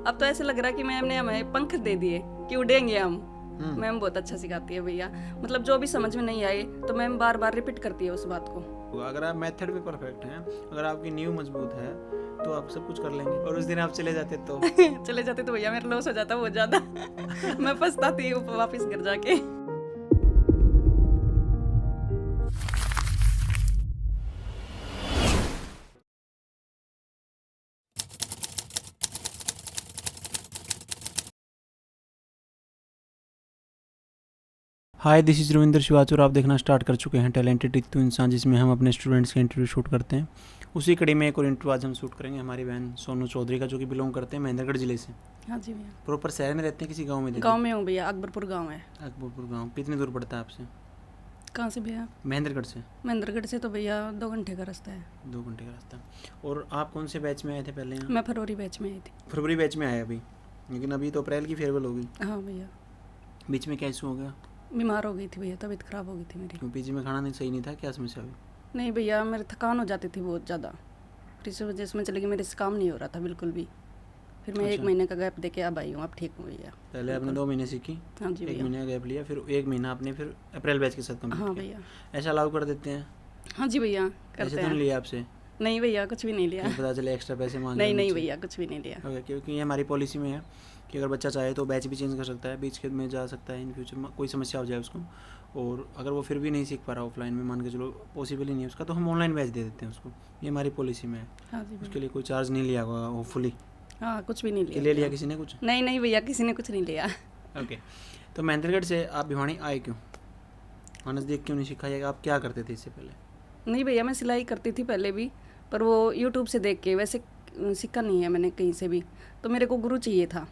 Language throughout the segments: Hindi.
अब तो ऐसे लग रहा है कि मैम ने हमें पंख दे दिए कि उड़ेंगे हम। मैम बहुत अच्छा सिखाती है भैया, मतलब जो भी समझ में नहीं आए तो मैम बार बार रिपीट करती है उस बात को। अगर आप मेथड पे परफेक्ट हैं, अगर आपकी नींव मजबूत है तो आप सब कुछ कर लेंगे। और उस दिन आप चले जाते तो चले जाते तो भैया मेरा लॉस हो जाता बहुत ज्यादा। मैं पछताती हूँ वापस घर जाके। हाय, दिस इज़ रविंदर शिवाचर। आप देखना स्टार्ट कर चुके हैं टैलेंटेड रितु इंसान, जिसमें हम अपने स्टूडेंट्स के इंटरव्यू शूट करते हैं। उसी कड़ी में एक और इंटरव्यू आज हम शूट करेंगे हमारी बहन सोनू चौधरी का, जो कि बिलोंग करते हैं महेंद्रगढ़ जिले से। हाँ जी भैया। प्रॉपर शहर में रहते हैं किसी गांव में? गांव में हूँ भैया, अकबरपुर गांव है। अकबरपुर गांव कितनी दूर पड़ता है आपसे? कहाँ से भैया? महेंद्रगढ़ से। महेंद्रगढ़ से तो भैया 2 घंटे का रास्ता है। 2 घंटे का रास्ता। और आप कौन से बैच में आए थे पहले यहाँ? मैं फरवरी बैच में आई थी। फरवरी बैच में आए अभी, लेकिन अभी तो अप्रैल की फेयरवेल होगी। हाँ भैया। बीच में क्या इशू हो गया? बीमार हो गई थी भैया, तबीयत खराब हो गई थी मेरी। क्यों, पीजी में खाना नहीं सही नहीं था, क्या समस्या हुई? नहीं भैया, मेरी थकान हो जाती थी बहुत ज़्यादा, फिर इस वजह से मैं चली गई, मेरे से काम नहीं हो रहा था बिल्कुल भी। फिर मैं 1 महीने का गैप देके अब आई हूँ, अब ठीक हूँ भैया। पहले आपने 2 महीने सीखी? हाँ जी 1 भैया। महीने का गैप लिया, फिर 1 महीना आपने फिर अप्रैल बैच के साथ कंप्लीट हाँ किया। भैया। ऐसा अलाउ कर देते हैं? हाँ जी भैया, ऐसे करते तो नहीं हैं। लिया आपसे? नहीं भैया, कुछ भी नहीं लिया। क्यों, पता चले एक्स्ट्रा पैसे मांग नहीं नहीं भैया, कुछ भी नहीं लिया। ओके, क्योंकि ये हमारी पॉलिसी में है कि अगर बच्चा चाहे तो बैच भी चेंज कर सकता है, बीच के में जा सकता है इन फ्यूचर में कोई समस्या हो जाए उसको। और अगर वो फिर भी नहीं सीख पा रहा ऑफलाइन में, मान के चलो पॉसिबल ही नहीं है उसका, तो हम ऑनलाइन बैच दे देते हैं उसको। ये हमारी पॉलिसी में है। हाँ जी उसके भैया। लिए कोई चार्ज नहीं लिया होगा होपफुली। हाँ, कुछ भी नहीं कि लिया। ले लिया किसी ने कुछ? नहीं नहीं भैया, किसी ने कुछ नहीं लिया। ओके, तो महेंद्रगढ़ से आप भिवानी आए क्यों? नज़दीक क्यों नहीं सीखा? या आप क्या करते थे इससे पहले? नहीं भैया, मैं सिलाई करती थी पहले भी, पर वो यूट्यूब से देख के, वैसे सीखा नहीं है मैंने कहीं से भी। तो मेरे को गुरु चाहिए था।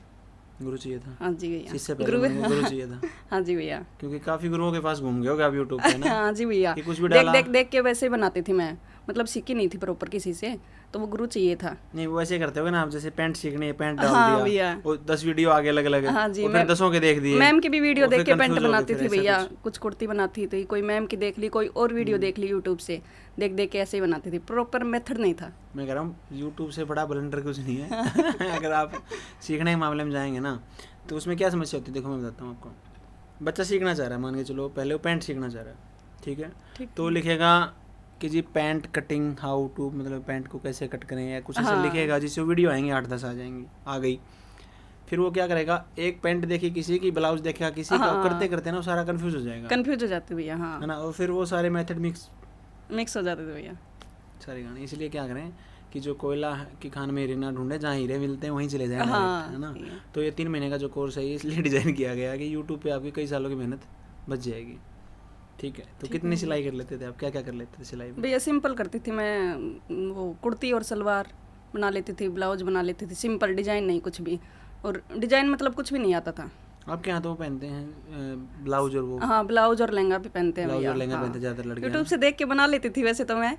गुरु चाहिए था? हाँ जी भैया। इससे पहले गुरु चाहिए था? हाँ जी भैया। क्योंकि काफ़ी गुरुओं के पास घूम गए होगे आप यूट्यूब पे ना? हाँ जी भैया। कि कुछ भी देख डाला? देख देख के वैसे ही बनाती थी मैं, मतलब सीखी नहीं थी प्रॉपर किसी से, तो वो गुरु चाहिए था। नहीं, वो ऐसे करते होगे ना आप, जैसे पैंट सीखनी है, पैंट डाल हाँ दिया भैया। वो 10 वीडियो आगे अलग अलग है। हाँ जी, और फिर 10 के देख दिए। मैम की भी वीडियो और देख फिर के पैंट confuse हो गए बनाती फिर थी ऐसा भैया, कुछ। कुछ कुर्ती बनाती थी, कोई मैम की देख ली, कोई और वीडियो देख ली यूट्यूब से, देख देख के ऐसे ही बनाती थी, प्रॉपर मेथड नहीं था। मैं कह रहा हूँ यूट्यूब से बड़ा ब्लेंडर कुछ नहीं है। अगर आप सीखने के मामले में जाएंगे ना, तो उसमें क्या समस्या होती है, देखो मैं बताता हूँ आपको। बच्चा सीखना चाह रहा है, मान के चलो पहले वो पैंट सीखना चाह रहा है, ठीक है? तो लिखेगा कि जी पैंट कटिंग हाउ टू, मतलब पैंट को कैसे कट करें, या कुछ ऐसा लिखेगा जिससे वीडियो आएंगे 8-10 आ जाएंगी, आ गई। फिर वो क्या करेगा, एक पैंट देखी किसी की, ब्लाउज देखेगा किसी का, करते करते ना वो सारा कंफ्यूज हो जाएगा। कंफ्यूज हो जाते भैया। हाँ, है ना? और फिर वो सारे मेथड मिक्स हो जाते थे भैया सारे गाने। इसलिए क्या करें कि जो कोयला की खान में हीरे ना ढूंढे, जहाँ हीरे मिलते हैं वहीं चले जाए। हाँ, है ना? तो ये 3 महीने का जो कोर्स है, इसलिए डिज़ाइन किया गया है कि यूट्यूब पे आपकी कई सालों की मेहनत बच जाएगी। ठीक है, तो कितनी सिलाई कर लेते थे आप? क्या क्या कर लेते थे सिलाई में? भैया सिंपल करती थी मैं, वो कुर्ती और सलवार बना लेती थी, ब्लाउज बना लेती थी, सिंपल, डिजाइन नहीं कुछ भी। और डिजाइन मतलब कुछ भी नहीं आता था। आपके यहाँ तो वो पहनते हैं ब्लाउज और वो? हाँ, ब्लाउज और लहंगा भी पहनते हैं ब्लाउज भैया। और लहंगा हाँ। पहनते ज़्यादातर लड़के। यूट्यूब से देख के बना लेती थी वैसे तो मैं,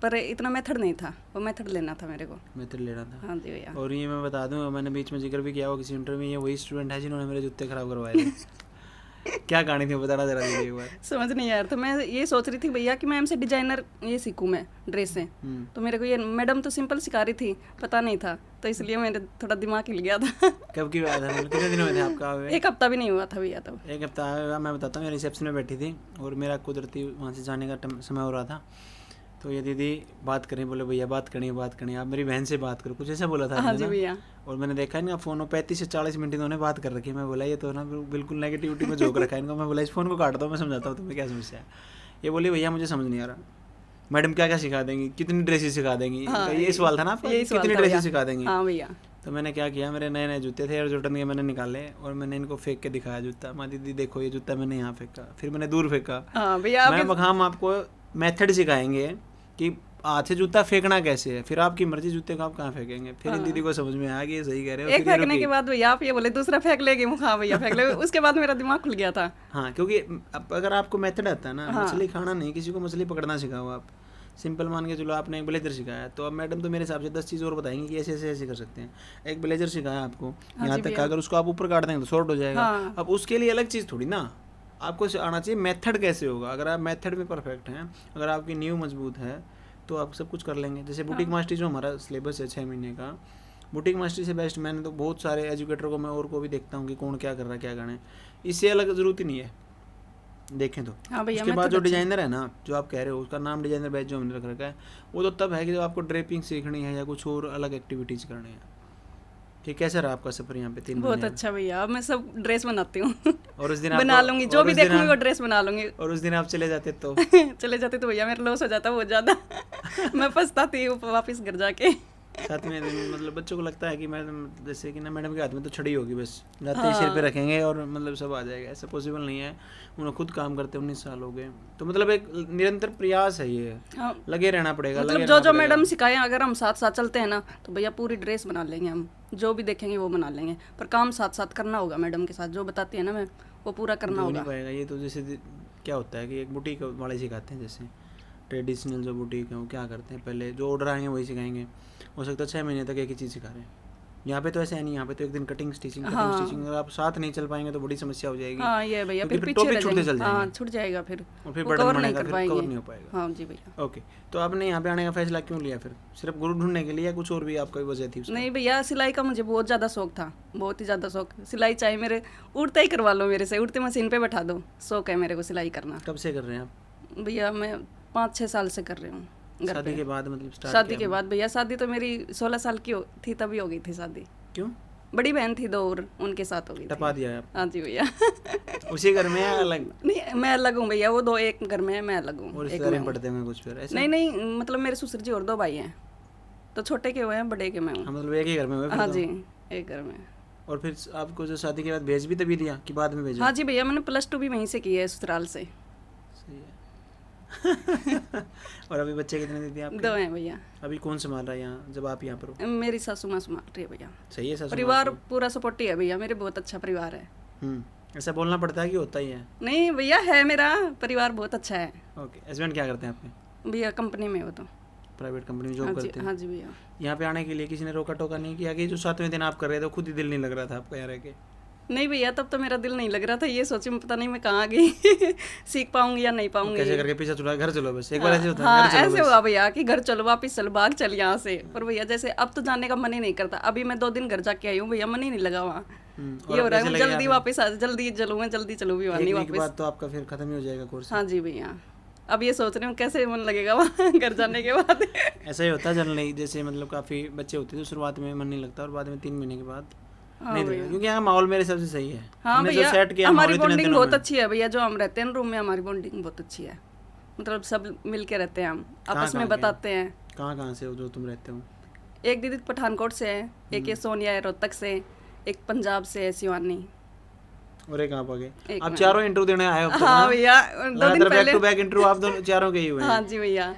पर इतना मेथड नहीं था, वो मेथड लेना था मेरे को। मेथड लेना था। हाँ जी भैया। और ये मैं बता दूं, मैंने बीच में जिक्र भी किया हुआ किसी इंटरव्यू में, ये वही स्टूडेंट है जिन्होंने मेरे जूते खराब करवाए थे। क्या कहानी थी बताना जरा दीजिए एक बार। समझ नहीं यार, तो मैं ये सोच रही थी भैया कि मैम से डिजाइनर ये सीखूं मैं, ड्रेस से। तो मेरे को ये मैडम तो सिंपल सिखा रही थी, पता नहीं था, तो इसलिए मेरे थोड़ा दिमाग हिल गया था। कब की बात है, मतलब कितने दिन हुए थे आपका? 1 हफ्ता भी नहीं हुआ था भैया तब। 1 हफ्ता हुआ। मैं बताता हूँ, रिसेप्शन में बैठी थी और मेरा कुदरती वहाँ से जाने का समय हो रहा था। तो ये दीदी बात करें, बोले भैया बात करनी, आप मेरी बहन से बात करो, कुछ ऐसा बोला था। हाँ जी भैया। और मैंने देखा इनका फ़ोन 35 से 40 मिनट इन्होंने बात कर रखी है। मैं बोला ये तो ना बिल्कुल नेगेटिविटी में झोंक रखा है इनको। मैं बोला इस फ़ोन को काट दो, मैं समझाता हूँ तुम्हें क्या समस्या है। ये बोली भैया मुझे समझ नहीं आ रहा, मैडम क्या क्या सिखा देंगी, कितनी ड्रेसेस सिखा देंगी। ये सवाल था ना आपका, कितनी ड्रेसेस सिखा देंगी? हाँ भैया। तो मैंने क्या किया, मेरे नए नए जूते थे एयर जॉर्डन के, मैंने निकाले और मैंने इनको फेंक के दिखाया जूता। माँ दीदी देखो ये जूता मैंने यहाँ फेंका, फिर मैंने दूर फेंका। हाँ भैया। हम आपको मेथड सिखाएंगे कि हाथ से जूता फेंकना कैसे है, फिर आपकी मर्जी जूते को आप कहाँ फेंकेंगे। फिर इन दीदी को समझ में आ गया सही कह रहे हो। एक फेंकने के बाद भैया आप ये बोले दूसरा फेंक लेगी। हाँ भैया फेंक ले। उसके बाद मेरा दिमाग खुल गया था। हाँ, क्योंकि अगर आपको मेथड आता है ना, मछली खाना नहीं, किसी को मछली पकड़ना सिखाओ आप। सिंपल मान के चलो आपने एक ब्लेजर सिखाया, तो अब मैडम तो मेरे हिसाब से 10 चीज़ और बताएंगी कि ऐसे ऐसे ऐसे कर सकते हैं। एक ब्लेजर सिखाया आपको, यहाँ तक अगर उसको आप ऊपर काट देंगे तो शॉर्ट हो जाएगा। अब उसके लिए अलग चीज़ थोड़ी ना, आपको आना चाहिए मेथड कैसे होगा। अगर आप मेथड में परफेक्ट हैं, अगर आपकी नींव मजबूत है, तो आप सब कुछ कर लेंगे। जैसे बुटीक मास्टरी जो हमारा सिलेबस है 6 महीने का, बुटीक मास्टरी से बेस्ट मैंने तो बहुत सारे एजुकेटर को मैं और को भी देखता हूँ कि कौन क्या कर रहा है क्या करना है, इससे अलग ज़रूरत ही नहीं है देखें तो। हाँ भैया, उसके मैं बाद तो जो डिज़ाइनर है ना, जो आप कह रहे हो उसका नाम डिज़ाइनर बैच जो हमने रख रखा है, वो तो तब है कि जब आपको ड्रेपिंग सीखनी है या कुछ और अलग एक्टिविटीज़ करनी है। ठीक, कैसा रहा आपका सफ़र यहाँ पे 3 बहुत महीने? अच्छा भैया, अब मैं सब ड्रेस बनाती हूँ और उस दिन बना आपको- लूंगी, जो और भी उस दिन देखूंगी वो आप- ड्रेस बना लूंगी और उस दिन आप चले जाते तो चले जाते तो भैया मेरा लॉस हो जाता बहुत ज़्यादा मैं पछताती हूँ वापस घर जाके। साथ में मतलब बच्चों को लगता है कि मैडम जैसे कि ना मैडम के हाथ में तो छड़ी होगी, बस जाते ही सिर पे रखेंगे और मतलब सब आ जाएगा, ऐसा पॉसिबल नहीं है। उन्हें खुद काम करते 19 साल हो गए, तो मतलब एक निरंतर प्रयास है ये, हाँ, लगे रहना पड़ेगा। मतलब लगे जो रहना जो पड़ेगा। मैडम सिखाएं अगर हम साथ साथ चलते हैं ना तो भैया पूरी ड्रेस बना लेंगे हम, जो भी देखेंगे वो बना लेंगे, पर काम साथ साथ करना होगा मैडम के साथ, जो बताती है ना मैं वो पूरा करना हो होगा। नहीं पाएगा ये तो। जैसे क्या होता है कि एक बुटीक वाले सिखाते हैं, जैसे ट्रेडिशनल जो बुटीक है वो क्या करते हैं, पहले जो ऑर्डर आएंगे वही सिखाएंगे, हो सकता है 6 महीने तक एक ही चीज़ सिखा रहे हैं। यहाँ पे तो ऐसा है नहीं, यहाँ पे तो एक दिन कटिंग स्टिचिंग अगर आप साथ नहीं चल पाएंगे तो बड़ी समस्या हो जाएगी। हाँ ये भैया, क्योंकि फिर topic पीछे रह छूटते चल जाएंगे। हाँ जाएंगे। छूट जाएगा, फिर और फिर वो बर्डन कवर नहीं बनेगा, कर फिर पाएंगे। कवर नहीं हो पाएगा। हाँ जी भैया। ओके, तो आपने यहाँ पे आने का फैसला क्यों लिया फिर? सिर्फ गुरु ढूंढने के लिए या कुछ और भी आपका वजह थी उसका? नहीं भैया, सिलाई का मुझे बहुत ज़्यादा शौक था, बहुत ही ज़्यादा शौक। सिलाई चाहे मेरे उड़ते ही करवा लो, मेरे से उड़ते मशीन पे बैठा दो, शौक है मेरे को सिलाई करना। कब से कर रहे हैं आप? भैया मैं 5-6 साल से कर रही हूँ घर शादी पे। के बाद मतलब स्टार्ट शादी के बाद भैया, शादी तो मेरी 16 साल की थी तभी हो गई थी शादी। क्यों बड़ी बहन थी 2 और उनके साथ हो गई थी। टपा दिया आप? हाँ जी भैया उसी घर में या अलग? नहीं मैं अलग हूँ भैया, वो 2 एक घर में है, मैं अलग हूँ। और एक रिश्तेदार में में हूँ। पढ़ते होंगे कुछ फिर ऐसा? नहीं नहीं, मतलब मेरे ससुर जी और 2 भाई हैं, तो छोटे के हुए हैं, बड़े के मैं हूँ। हाँ, मतलब एक ही घर में हुए फिर हाँ तो। जी, एक घर में। और फिर आपको जो शादी के बाद भेज भी तभी दिया कि बाद में भेजा? हाँ जी भैया, मैंने +2 भी वहीं से की है, ससुराल से। सही है और अभी बच्चे कितने देती हैं आपके? 2 हैं भैया। अभी कौन संभाल रहा है यहाँ जब आप यहाँ पर हो? मेरी सासू माँ संभाल रही है भैया। सही है सासू माँ परिवार को? पूरा सपोर्टिव है भैया, मेरे बहुत अच्छा परिवार है। ऐसा बोलना पड़ता है कि होता ही है? नहीं भैया, है मेरा परिवार बहुत अच्छा है। ओके, हस्बैंड क्या करते हैं आपके? भैया कंपनी में हो तो। प्राइवेट कंपनी में हाँ जॉब जी, करते हैं? हाँ जी भैया। यहाँ पे आने के लिए किसी ने रोका टोका नहीं किया कि जो 7वें दिन आप कर रहे थे खुद ही दिल नहीं लग रहा था आपका यहाँ रह के? नहीं भैया, तब तो मेरा दिल नहीं लग रहा था, ये सोची मैं पता नहीं मैं कहाँ गई सीख पाऊंगी या नहीं पाऊंगी। कैसे करके पीछे छुड़ा, घर चलो बस, एक बार ऐसे होता है, हाँ घर चलो ऐसे बस। हुआ भैया कि घर चलो, वापिस चलो, भाग चल यहाँ से। पर भैया जैसे अब तो जाने का मन ही नहीं करता। अभी मैं 2 दिन घर जाके आई हूँ भैया, मन ही नहीं लगा वहाँ। और ये हो रहा है कैसे मैं लगेगा जल्दी फिर? वापस आ, जल्दी चलूँ मैं, जल्दी चलूँ भी एक नहीं वीक वापस। बाद तो आपका फिर खत्म ही हो जाएगा कोर्स। हाँ जी भैया, अब ये सोच रही हूँ कैसे मन लगेगा वहाँ घर जाने के बाद ऐसा ही होता है जनरली, जैसे मतलब काफ़ी बच्चे होते हैं तो शुरुआत में मन नहीं लगता और बाद में 3 महीने के बाद नहीं लगता, क्योंकि यहाँ माहौल मेरे हिसाब से सही है। हाँ हमने जो भैया, सेट किया हमारी माहौल इतने बॉन्डिंग दिनों बहुत में। अच्छी है भैया, जो हम रहते हैं रूम में हमारी बॉन्डिंग बहुत अच्छी है। मतलब सब मिल के रहते हैं हम, आपस में कहाँ के? बताते हैं। कहाँ से हो जो तुम रहते हो? एक दीदी पठानकोट से है, एक ये सोनिया है रोहतक से, एक पंजाब से है शिवानी। और एक आप आगे, एक आप मैं। चारों इंटरव्यू देने आए हो अब तक हाँ ना? भैया, 2 दिन लगातार बैक पहले। टू बैक इंटरव्यू आप दोनों चारों के ही हुए हाँ हैं? जी भैया,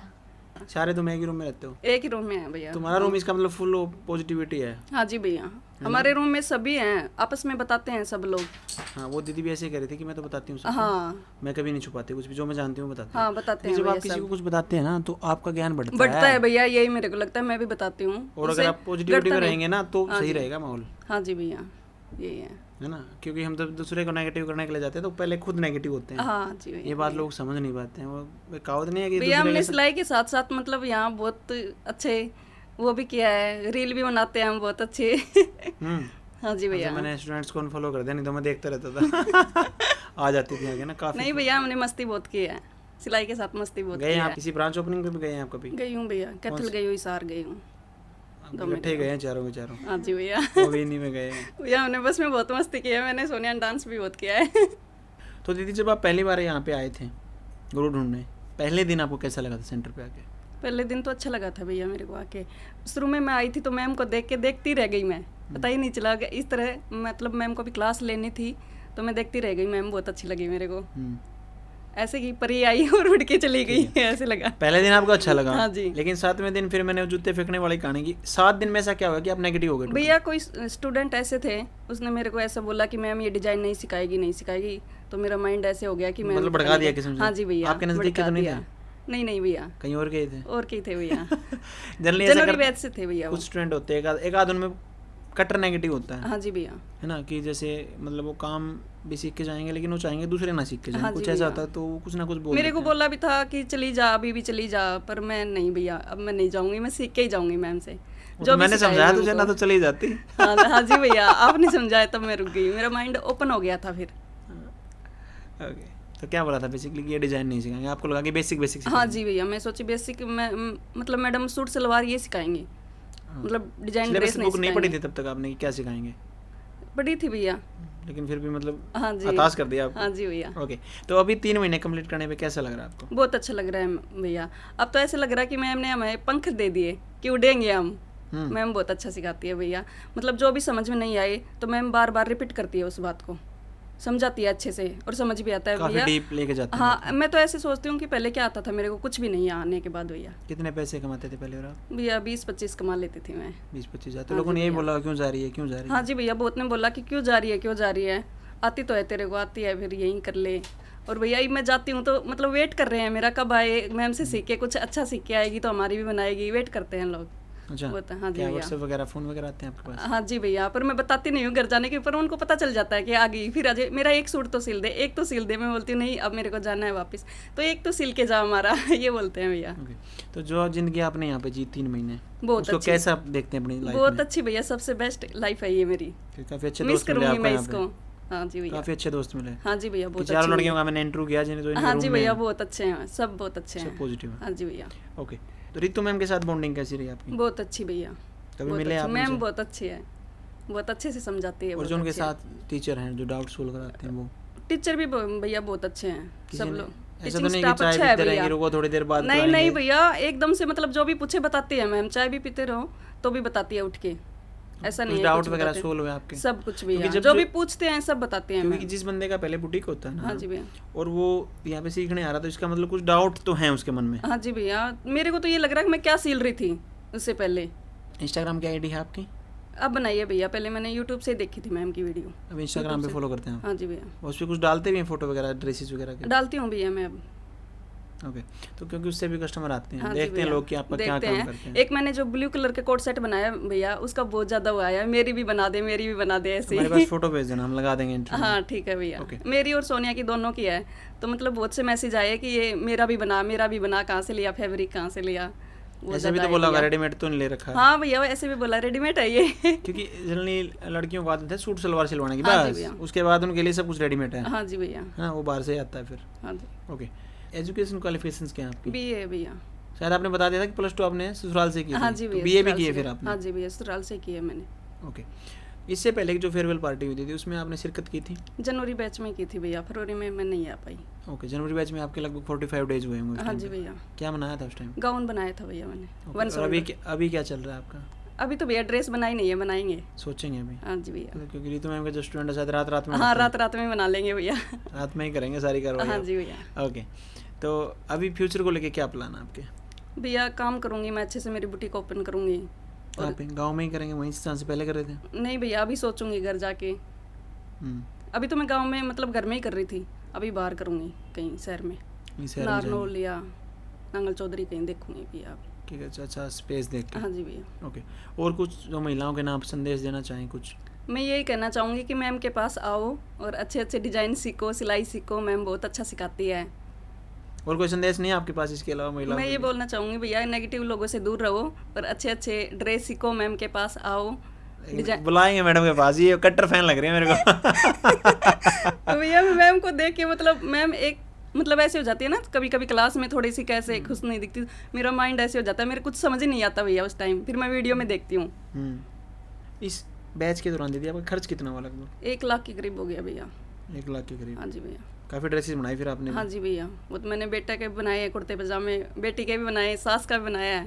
सारे तुम एक ही रूम में रहते हो? एक ही रूम में है भैया। तुम्हारा रूम इसका मतलब फुल पॉजिटिविटी है? हाँ जी भैया, हमारे रूम में सभी हैं, आपस में बताते हैं सब लोग। हाँ, वो दीदी भी ऐसे ही कह रही थी कि मैं तो बताती हूँ सबको। हाँ मैं कभी नहीं छुपाती कुछ भी, जो मैं जानती हूँ बताती हूँ। हाँ बताते तो हैं जब आप भैया किसी सब। को कुछ बताते हैं ना तो आपका ज्ञान बढ़ता है भैया, यही मेरे को लगता है, मैं भी बताती हूँ। और उससे अगर आप पॉजिटिविटी में घटता नहीं। रहेंगे ना तो सही रहेगा माहौल, हाँ जी भैया, यही है ना? क्योंकि हम जब दूसरे को नेगेटिव करने के लिए जाते हैं तो पहले खुद नेगेटिव होते हैं। हाँ जी भैया। ये बात लोग समझ नहीं पाते हैं। वो कहावत नहीं है कि भैया दूसरे हमने के सिलाई के साथ साथ मतलब यहाँ बहुत अच्छे वो भी किया है, रील भी बनाते हैं हम बहुत अच्छे हम्म हाँ जी भैया। मैंने स्टूडेंट्स को अनफॉलो कर दिया, नहीं तो मैं देखता रहता था आ जाती थी आगे ना काफी। नहीं भैया, हमने मस्ती बहुत की है, सिलाई के साथ मस्ती बहुत गए की आप है। किसी ब्रांच ओपनिंग पे भी गए हैं आप कभी? गई हूँ भैया, कैथल गई हूँ, हिसार गई हूँ। आप इकट्ठे गए हैं चारों के चारों? हाँ जी भैया वो भी इन्हीं में गए हैं। भैया हमने बस में बहुत मस्ती की है, मैंने सोनिया डांस भी बहुत किया है तो दीदी जब आप पहली बार यहाँ पे आए थे गुरु ढूंढने, पहले दिन आपको कैसा लगा था सेंटर पे आके? पहले दिन तो अच्छा लगा था भैया मेरे को आके। शुरू में मैं आई थी तो मैम को देख के देखती रह गई मैं, पता ही नहीं चला कि इस तरह, मतलब मैम को भी क्लास लेनी थी तो मैं देखती रह गई, मैम बहुत अच्छी लगी मेरे को। ऐसे ही परी आई और उड़ के चली गई ऐसे लगा। पहले दिन आपको अच्छा लगा? हाँ जी। लेकिन 7वें दिन फिर मैंने जूते फेंकने वाली कहानी की, 7 दिन में ऐसा क्या हुआ कि आप नेगेटिव हो गए? भैया कोई स्टूडेंट ऐसे थे, उसने मेरे को ऐसा बोला कि मैम ये डिजाइन नहीं सिखाएगी नहीं सिखाएगी, तो मेरा माइंड ऐसे हो गया कि मैं मतलब भड़का दिया किसी ने? हाँ जी भैया, आपके नजदीक के तो नहीं थे? नहीं नहीं भैया, कहीं और गए थे? और की थे भैया जनरली ऐसा जनवरी करते- बैच से थे भैया वो। कुछ स्टूडेंट होते हैं, एक आध उनमें कटर नेगेटिव होता है हाँ जी भैया। है ना, कि जैसे मतलब वो काम भी सीख के जाएंगे लेकिन वो चाहेंगे दूसरे ना सीख के जाएं। हाँ जी कुछ ऐसा भैया। होता है तो वो कुछ ना कुछ बोल मेरे को देते हैं। बोला भी था कि चली जा, अभी भी चली जा, पर मैं नहीं भैया, अब मैं नहीं जाऊंगी, मैं सीख के ही जाऊंगी मैम से। जो भी मैंने सिखाया समझाया मैम तुझे को। ना तो चली जाती। हाँ हाँ जी भैया, आपने समझाया तब मैं रुक गई, मेरा माइंड ओपन हो गया था फिर। ओके, तो क्या बोला था बेसिकली कि ये डिजाइन नहीं सिखाएंगे, आपको लगा कि बेसिक बेसिक हाँ जी भैया, मैं सोची बेसिक मतलब मैडम सूट सलवार ये सिखाएंगे, मतलब डिजाइन सिलेबस ड्रेस नहीं बुक नहीं पढ़ी सिखाएंगे। थी तब तक आपने कि क्या सिखाएंगे, पढ़ी थी भैया। लेकिन फिर भी मतलब हाँ जी, हताश कर दिया आपको। हाँ जी भैया। ओके, तो अभी 3 महीने कंप्लीट करने पे कैसा लग रहा है आपको? बहुत अच्छा लग रहा है भैया। अब तो ऐसे लग रहा है कि मैम ने हमें पंख दे दिए कि उड़ेंगे हम। मैम बहुत अच्छा सिखाती है भैया, मतलब जो भी समझ में नहीं आए तो मैम बार बार रिपीट करती है उस बात को, समझाती है अच्छे से और समझ भी आता है काफी भैया। डीप लेके जाते हैं। हाँ, मैं तो ऐसे सोचती हूँ कि पहले क्या आता था मेरे को, कुछ भी नहीं आने के बाद भैया। कितने पैसे कमाते थे पहले और आप? भैया 20-25 कमा लेती थी मैं। 20-25 हज़ार। तो लोगों ने यही बोला क्यों जा रही है, क्यों जा रही है? हाँ जी भैया, बहुत ने बोला कि क्यों जा रही है, क्यों जा रही है, आती तो है तेरे को, आती है फिर यहीं कर ले। और भैया मैं जाती हूँ तो मतलब वेट कर रहे हैं मेरा, कब आए मैम से सीख के, कुछ अच्छा सीख के आएगी तो हमारी भी बनाएगी, वेट करते हैं लोग। अच्छा, वो तो हाँ जी क्या भैया। व्हाट्सएप वगैरह फ़ोन वगैरह आते हैं आपके पास? हाँ जी भैया, पर मैं बताती नहीं हूँ घर जाने के, पर उनको पता चल जाता है कि आ गई। फिर आज मेरा एक सूट तो सिल दे, एक तो सिल दे। मैं बोलती हूँ नहीं अब मेरे को जाना है वापस, तो एक तो सिल के जा हमारा ये बोलते हैं भैया। ओके, तो जो ज़िंदगी आपने यहाँ पे जी 3 महीने, बहुत उसको अच्छी, कैसा आप देखते हैं अपनी लाइफ बहुत में? अच्छी भैया, सबसे बेस्ट लाइफ है ये मेरी। काफ़ी अच्छे मिस दोस्त मिले करूंगी आपको मैं यहाँ इसको। पे? हाँ जी भैया, काफ़ी अच्छे दोस्त मिले? हाँ जी भैया, बहुत चारों अच्छी लड़कियों का मैंने इंटरव्यू किया जिन्हें तो हाँ जी भैया, बहुत अच्छे हैं, सब बहुत अच्छे हैं, पॉजिटिव है। हाँ जी भैया, ओके, तो रितु मैम के साथ बॉन्डिंग कैसी रही आपकी? बहुत अच्छी भैया, कभी बहुत मिले अच्छी। आप मैम उनसे? बहुत अच्छी है, बहुत अच्छे से समझाती है। और बहुत जो उनके अच्छी है। साथ टीचर हैं जो डाउट सोल्व कराते हैं वो? टीचर भी भैया बहुत अच्छे हैं, किसी सब ने- लोग। ऐसा टीचिंग तो नहीं कि स्टाफ चाय अच्छा है पीते भैया। रहेंगे, रुको थोड़ी देर बाद नहीं नहीं कराएंगे? भैया, एकदम से मतलब जो भी पूछे बताती है मैम, चाय भी पीते रहो तो भी बताती है उठ के, ऐसा नहीं कुछ है। डाउट कुछ वगैरह बताते हैं। सोल्व हुए आपके? सब कुछ क्योंकि भैया, जब जो जो- भी पूछते हैं सब बताते हैं क्योंकि मैम। जिस बंदे का पहले बुटीक होता है ना, हाँ जी भैया, और वो यहाँ पे सीखने आ रहा था, इसका मतलब कुछ डाउट तो है उसके मन में। हाँ जी भैया, मेरे को तो ये लग रहा है कि मैं क्या सील रही थी उससे पहले। इंस्टाग्राम की आईडी है आपकी? अब बनाइए भैया, पहले मैंने यूट्यूब से ही देखी थी मैम की वीडियो। अब इंस्टाग्राम पे फॉलो करते हैं आप? हाँ जी भैया, उस पर कुछ डालते भी हैं फोटो वगैरह, ड्रेसेस वगैरह के? डालती हूँ भैया मैं अब। ओके, तो क्योंकि उससे भी कस्टमर आते हैं, हाँ जी देखते हैं भैया, लोग कि आपका क्या देखते काम हैं। करते हैं। एक मैंने जो ब्लू कलर के कोट सेट बनाया भैया, उसका बहुत ज्यादा वो आया, मेरी भी बना दे, मेरी भी बना दे, ऐसे हमारे ही। पास फोटो भेज देना, हम लगा देंगे इंटरव्यू। हाँ ठीक है भैया, Okay. मेरी और सोनिया की दोनों की है, तो मतलब बहुत से मैसेज आए कि ये मेरा भी बना, मेरा भी बना, कहाँ से लिया फैब्रिक, कहाँ से लिया। वो ऐसे भी ज्यादा तो है बोला होगा भैया। रेडीमेड तो नहीं ले रखा है? हाँ भैया, ऐसे भी बोला रेडीमेड है ये। क्योंकि जनरली लड़कियों को आदत है सूट सलवार सिलवाने की, हाँ जी बस भैया। उसके बाद उनके लिए सब कुछ रेडीमेड है हाँ जी भैया, ना, वो बाहर से ही आता है फिर। हाँ जी। ओके, एजुकेशन क्वालिफिकेशंस क्या हैं आपकी? बीए भैया। शायद आपने बता दिया था कि +2 आपने ससुराल से की हाँ थी, जी तो भैया, बीए भी ससुराल किए से। फिर आपने? हाँ जी भैया, ससुराल से की है मैंने। ओके, इससे पहले की जो फेयरवेल पार्टी हुई थी उसमें आपने शिरकत की थी? जनवरी बैच में की थी भैया, फरवरी में मैं नहीं आ पाई। ओके, जनवरी बैच में आपके लगभग 45 डेज हुए होंगे उस हाँ time जी पे। भैया, क्या बनाया था उस टाइम? गाउन बनाया था भैया मैंने, ओके, वन और शोल्डर। अभी क्या चल रहा है आपका? अभी तो भैया ड्रेस बनाई नहीं है, बनाएंगे। सोचेंगे अभी? हाँ जी भैया, क्योंकि रितु मैम के जो स्टूडेंट है शायद रात रात में हाँ आते हैं। रात रात में बना लेंगे भैया। रात में ही करेंगे सारी कार्रवाई हाँ आप। जी भैया। ओके, तो अभी फ्यूचर को लेके क्या प्लान है आपके? भैया काम करूंगी मैं अच्छे से, मेरी बुटीक ओपन करूंगी। कहाँ पे? गाँव में ही करेंगे, वहीं से जहाँ से पहले कर रहे थे? नहीं भैया, अभी सोचूंगी घर जाके। अभी तो मैं गांव में मतलब घर में ही कर रही थी, अभी बाहर करूंगी कहीं शहर में, इस शहर में जाएंगे। नारनौल या नांगल चौधरी कहीं देखूंगी भैया। ठीक है, अच्छा स्पेस देख के। हाँ जी भैया, ओके, और कुछ जो महिलाओं के नाम संदेश देना चाहें कुछ? मैं यही कहना चाहूँगी कि मैम के पास आओ और अच्छे अच्छे डिजाइन सीखो, सिलाई सीखो, मैम बहुत अच्छा सिखाती है। और कोई संदेश नहीं है आपके पास इसके अलावा महिलाओं मैं के ये लिए? बोलना चाहूँगी भैया, नेगेटिव लोगों से दूर रहो और अच्छे अच्छे ड्रेस सीखो, मैम के पास आओ। डिजाइन बुलाएंगे मैडम के पास, ये कट्टर फैन लग रही है मेरे को। तो भैया मैम को देख के मतलब मैम एक मतलब ऐसे हो जाती है ना, कभी कभी क्लास में थोड़ी सी कैसे खुश नहीं दिखती, मेरा माइंड ऐसे हो जाता है, मेरे कुछ समझ ही नहीं आता भैया उस टाइम, फिर मैं वीडियो में देखती हूँ। इस बैच के दौरान दीदी आपका खर्च कितना हुआ लगभग? 1 लाख के करीब हो गया भैया। 1 लाख के करीब। हाँ जी भैया, काफ़ी ड्रेसेस बनाई फिर आपने? हाँ जी भैया, वो तो मैंने बेटा के भी बनाए हैं, कुर्ते पजामे, बेटी के भी बनाए, सास का भी बनाया है,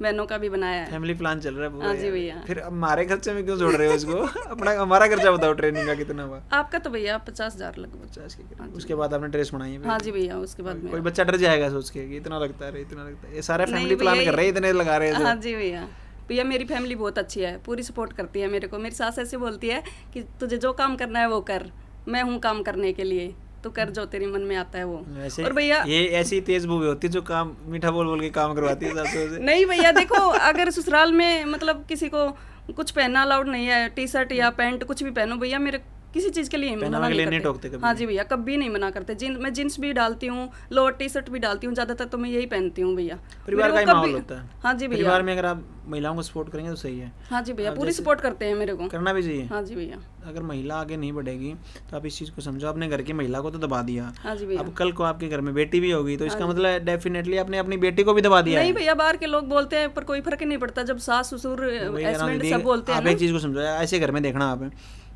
बहनों का भी बनाया है। फैमिली प्लान चल रहा है पूरा हाँ जी यार। भैया। फिर अब हमारे खर्चे में क्यों जोड़ रहे हो इसको? अपना हमारा खर्चा बताओ, ट्रेनिंग का कितना हुआ? आपका तो भैया 50,000 लगभग। 50 के करीब। उसके बाद आपने ड्रेस बनाई है? हाँ जी भैया, उसके बाद में कोई बच्चा डर जाएगा सोच के कि इतना लगता है, इतना लगता है। ये सारे नहीं फैमिली प्लान भैया, कर रहे हैं, इतने लगा रहे हैं हाँ जो। जी भैया, भैया मेरी फैमिली बहुत अच्छी है, पूरी सपोर्ट करती है मेरे को। मेरी सास ऐसे बोलती है कि तुझे जो काम करना है वो कर, मैं हूँ काम करने के लिए, तो कर जो तेरे मन में आता है वो। वैसे और भैया ये ऐसी तेज बुबी होती है जो काम मीठा बोल बोल के काम करवाती है सबसे से। नहीं भैया, देखो अगर ससुराल में मतलब किसी को कुछ पहनना अलाउड नहीं है, टी शर्ट या पैंट कुछ भी पहनो भैया, मेरे किसी चीज के लिए पहनावा मना के लिए नहीं नहीं करते। टोकते कभी हाँ जी भैया, कभी नहीं मना करते। मैं जींस भी डालती हूँ, लोअर टी शर्ट भी डालती हूँ, ज्यादातर तो मैं यही पहनती हूँ भैया। परिवार का ही माहौल होता है। हाँ जी भैया, परिवार में अगर आप महिलाओं को सपोर्ट करेंगे तो सही है। हाँ जी भैया, अब पूरी जैसे- सपोर्ट करते हैं मेरे को। करना भी चाहिए। हाँ जी भैया, अगर महिला आगे नहीं बढ़ेगी तो आप इस चीज़ को समझो, अपने घर की महिला को तो दबा दिया, हाँ जी भैया। अब कल को आपके घर में बेटी भी होगी तो इसका मतलब डेफिनेटली आपने अपनी बेटी को भी दबा दिया नहीं है। भैया, बाहर के लोग बोलते हैं पर कोई फर्क ही नहीं पड़ता, जब सास ससुर वही कह रहा हूँ हस्बैंड दीदी, सब बोलते हैं आप ना। एक चीज़ को समझो, ऐसे घर में देखना आप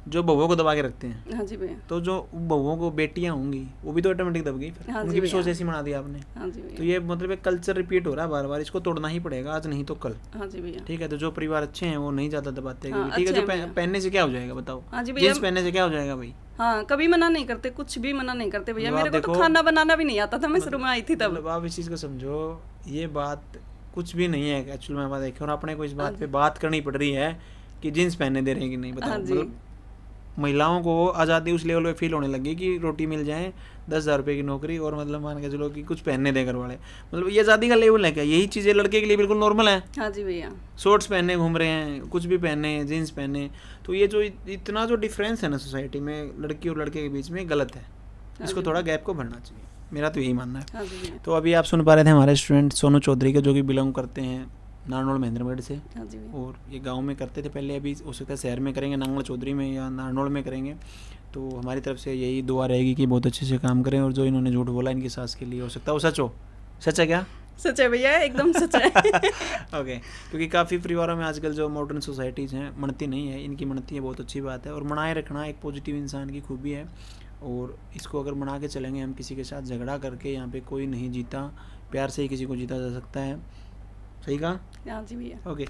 जो बहुओं को दबा के रखते हैं, हाँ जी भैया, तो जो बहुओं को बेटियां होंगी वो भी तो ऑटोमेटिक दब गई फिर। हाँ जी उनकी भी भैया। सोच ऐसी बना दी आपने। हाँ जी भैया, तो ये मतलब एक कल्चर रिपीट हो रहा है बार बार, इसको तोड़ना ही पड़ेगा आज नहीं तो कल। हाँ जी भैया, ठीक है, तो जो परिवार अच्छे हैं वो नहीं ज़्यादा दबाते हाँ, ठीक है। अच्छे जो हैं भैया। पहनने से क्या हो जाएगा बताओ? हाँ जी भैया, जींस पहनने से क्या हो जाएगा भाई? हाँ कभी मना नहीं करते, कुछ भी मना नहीं करते भैया। मतलब मेरे आप को तो देखो- खाना बनाना भी नहीं आता था, मैं शुरू में आई थी तब। मतलब आप इस चीज़ को समझो, ये बात कुछ भी नहीं है एक्चुअल में। बात देखो, और अपने को इस बात पे बात करनी पड़ रही है कि जींस पहनने दे रहे हैं कि नहीं, बताओ। हाँ जी। मतलब महिलाओं को आज़ादी उस लेवल पे फील होने लगी कि रोटी मिल जाए, 10,000 रुपये की नौकरी, और मतलब मान के चलो कि कुछ पहनने दे घर वाले। मतलब ये आज़ादी का लेवल है क्या? यही चीज़ें लड़के के लिए बिल्कुल नॉर्मल है। हाँ जी भैया, शॉर्ट्स पहने घूम रहे हैं, कुछ भी पहने, जीन्स पहने। तो ये जो इतना जो डिफरेंस है ना सोसाइटी में लड़की और लड़के के बीच में, गलत है। इसको थोड़ा गैप को भरना चाहिए, मेरा तो यही मानना है। हाँ जी भैया, तो अभी आप सुन पा रहे थे हमारे स्टूडेंट सोनू चौधरी के, जो कि बिलोंग करते हैं नारनौल महेंद्रगढ़ से, हाँ जी भैया, और ये गांव में करते थे पहले, अभी हो सकता है शहर में करेंगे, नांगल चौधरी में या नारनौल में करेंगे। तो हमारी तरफ से यही दुआ रहेगी कि बहुत अच्छे से काम करें, और जो इन्होंने झूठ बोला इनकी सास के लिए, हो सकता है वो सच हो। सच है क्या? सच है भैया, एकदम सच है। ओके, क्योंकि काफ़ी परिवारों में आजकल जो मॉडर्न सोसाइटीज़ हैं मनती नहीं है, इनकी मनती है, बहुत अच्छी बात है। और मनाए रखना एक पॉजिटिव इंसान की खूबी है, और इसको अगर मना के चलेंगे हम, किसी के साथ झगड़ा करके यहाँ पे कोई नहीं जीता, प्यार से ही किसी को जीता जा सकता है। सही कहा? हाँ जी भैया, ओके,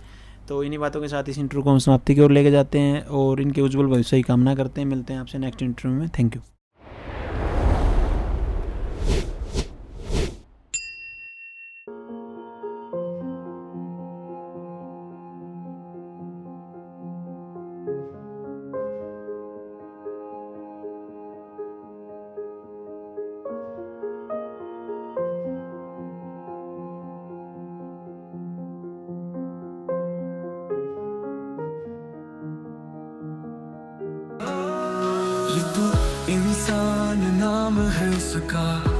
तो इन्हीं बातों के साथ इस इंटरव्यू को हम समाप्ति की ओर लेके जाते हैं, और इनके उज्जवल भविष्य की कामना करते हैं। मिलते हैं आपसे नेक्स्ट इंटरव्यू में। Thank you. ये तो इंसान नाम है उसका,